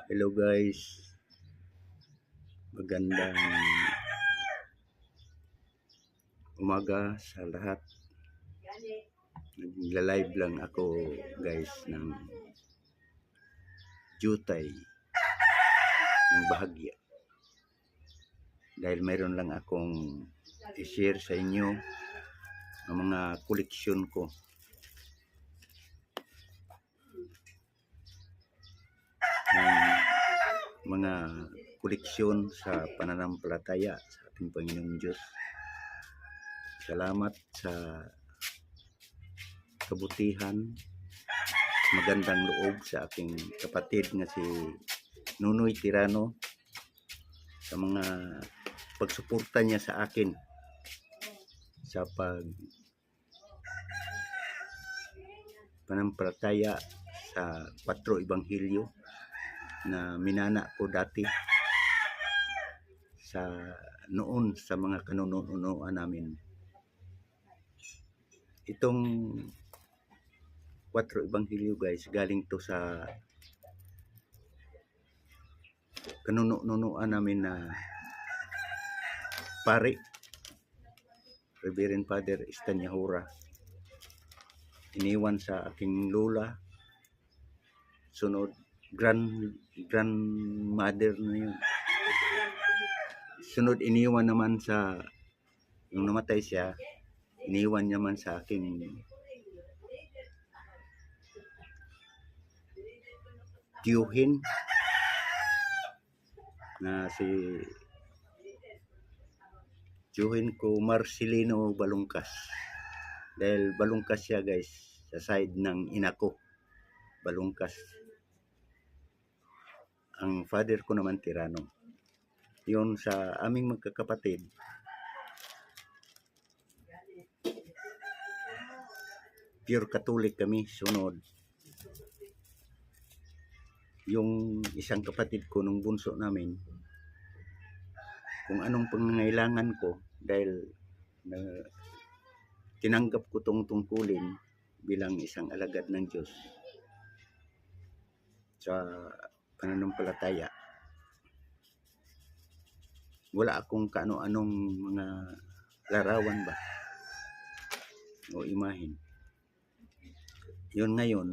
Hello guys, magandang umaga sa lahat. Nagla-live lang ako guys ng jutay ng bahagya. Dahil mayroon lang akong i-share sa inyo ang mga koleksyon ko. Ng mga koleksyon sa pananampalataya sa ating Panginoong Diyos. Salamat sa kabutihan, magandang loob sa aking kapatid nga si Nunoy Tirano sa mga pagsuporta niya sa akin sa pananampalataya sa 4 Ebanghelyo na minana ko dati sa noon sa mga kanunuan namin. Itong 4 Ebanghelyo guys, galing to sa kanunuan namin na pare, Reverend Father Estanyahura. Iniwan sa aking lola, sunod grandmother na yun. Sunod iniwan naman sa, yung namatay siya, iniwan naman sa aking tiyuhin na si tiyuhin ko Marcelino Balungkas. Dahil Balungkas siya guys, sa side ng ina ko, Balungkas. Ang father ko naman Tirano. Yun sa aming magkakapatid. Pure Catholic kami, sunod. Yung isang kapatid ko nung bunso namin, kung anong pangangailangan ko, dahil tinanggap ko tong tungkulin bilang isang alagad ng Diyos sa pananampalataya. Wala akong kaano-anong mga larawan ba o imahen. Yun ngayon,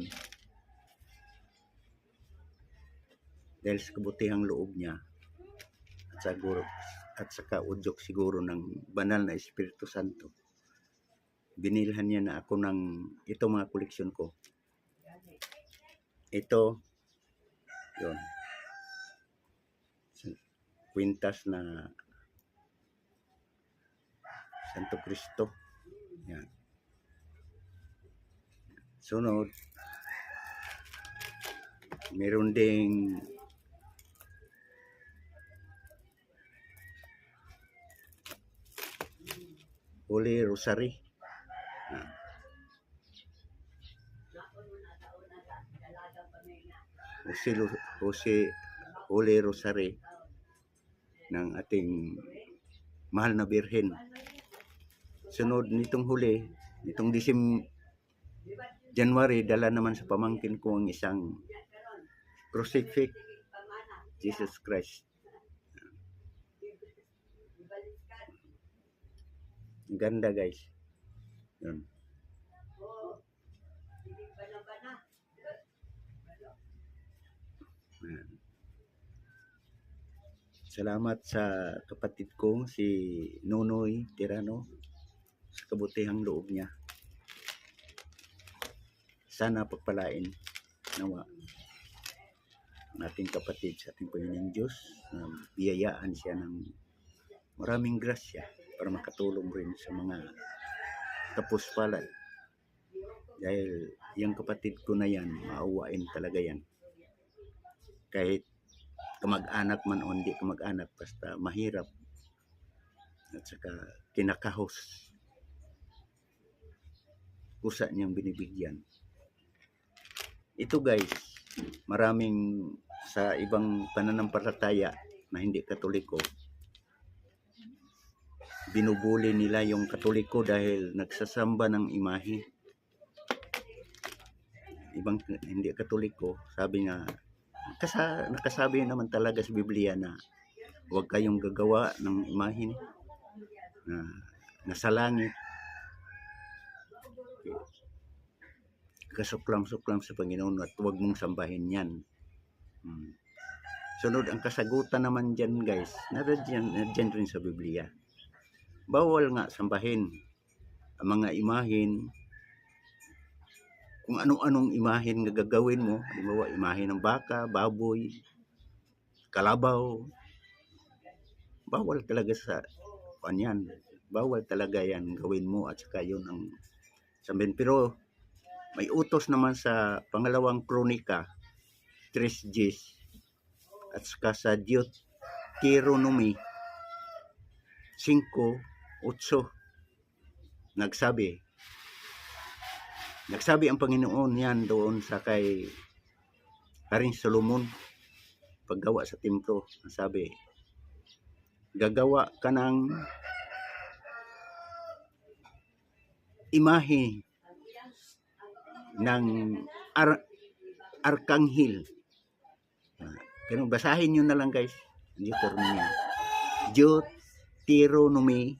dahil sa kabutihang loob niya at sa kaudyok siguro ng banal na Espiritu Santo, binilhan niya na ako ng ito mga koleksyon ko. Ito, yun, kwintas na Santo Cristo. Yan. Sunod, meron ding Holy Rosary. Holy Rosary ng ating mahal na Birhen. Sunod nitong huli, nitong January, dala naman sa pamangkin ko ang isang crucifix, Jesus Christ. Ang ganda guys. Yun. Salamat sa kapatid ko si Nunoy Tirano sa kabutihang loob niya. Sana pagpalain nawa ang ating kapatid sa ating Panginoong Diyos na biyayaan siya ng maraming grasya para makatulong rin sa mga tapos palad. Dahil yung kapatid ko na yan, maawain talaga yan. Kahit kamag-anak man o hindi kamag-anak, basta mahirap at saka kinakahos, kusa niyang binibigyan. Ito guys, maraming sa ibang pananampalataya na hindi Katoliko, binubuli nila yung Katoliko dahil nagsasamba ng imahe. Ibang hindi Katoliko, sabi nga nakasabi naman talaga sa Biblia na huwag kayong gagawa ng imahen na nasa langit. Kasuklam-suklam sa Panginoon at huwag mong sambahin yan. Sunod, ang kasagutan naman dyan guys, nadyan rin sa Biblia. Bawal nga sambahin ang mga imahen, kung anong imahen nga gagawin mo. Halimbawa, imahen ng baka, baboy, kalabaw. Bawal talaga sa kanyan. Bawal talaga yan gawin mo at saka yun ang sambahin. Pero may utos naman sa pangalawang Kronika 3:10 at saka sa Deuteronomy 5:8 nagsabi ang Panginoon yan doon sa kay Haring Solomon paggawa sa templo. Sabi, gagawa ka ng imahe ng arkanghel. Ganun, basahin nyo na lang guys. Deuteronomy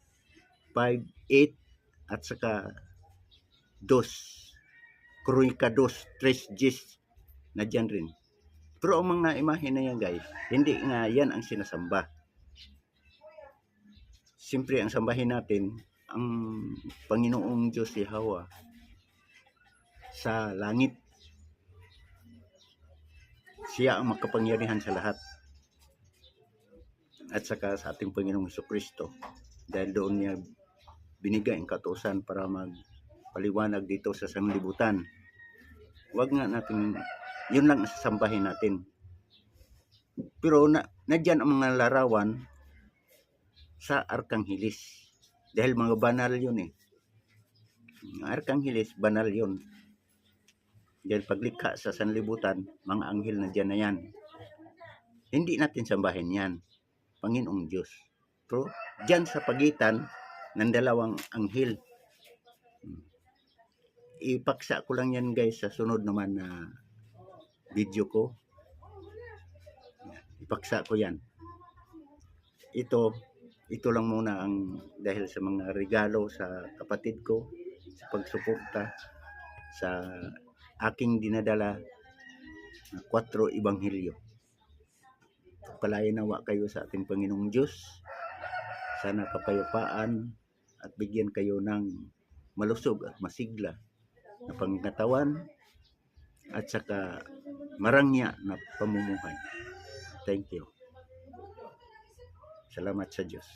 5:8 at saka 2 Kronika 2:3 na dyan rin. Pero ang mga imahe na yan guys, hindi nga yan ang sinasamba. Siyempre ang sambahin natin ang Panginoong Diyos Yahweh sa langit. Siya ang makapangyarihan sa lahat. At saka sa ating Panginoong Jesucristo. Dahil doon niya binigay ang kautusan para magpaliwanag dito sa sanglibutan. Huwag nga natin, yun lang ang sasambahin natin. Pero nadyan ang mga larawan sa arkanghelis. Dahil mga banal yun eh. Ang arkanghelis, banal yun. Dahil paglikha sa sanlibutan, mga anghel na dyan na yan. Hindi natin sambahin yan, Panginoong Diyos. Pero dyan sa pagitan ng dalawang anghel. Ipaksa ko lang yan guys sa sunod naman na video ko. Ipaksa ko yan. Ito lang muna ang dahil sa mga regalo sa kapatid ko, sa pagsuporta sa aking dinadala na 4 ebanghelyo. Pagpalain nawa kayo sa ating Panginoong Diyos. Sana kapayapaan at bigyan kayo ng malusog at masigla na pangatawan at saka marangya na pamumuhay. Thank you. Salamat sa Diyos.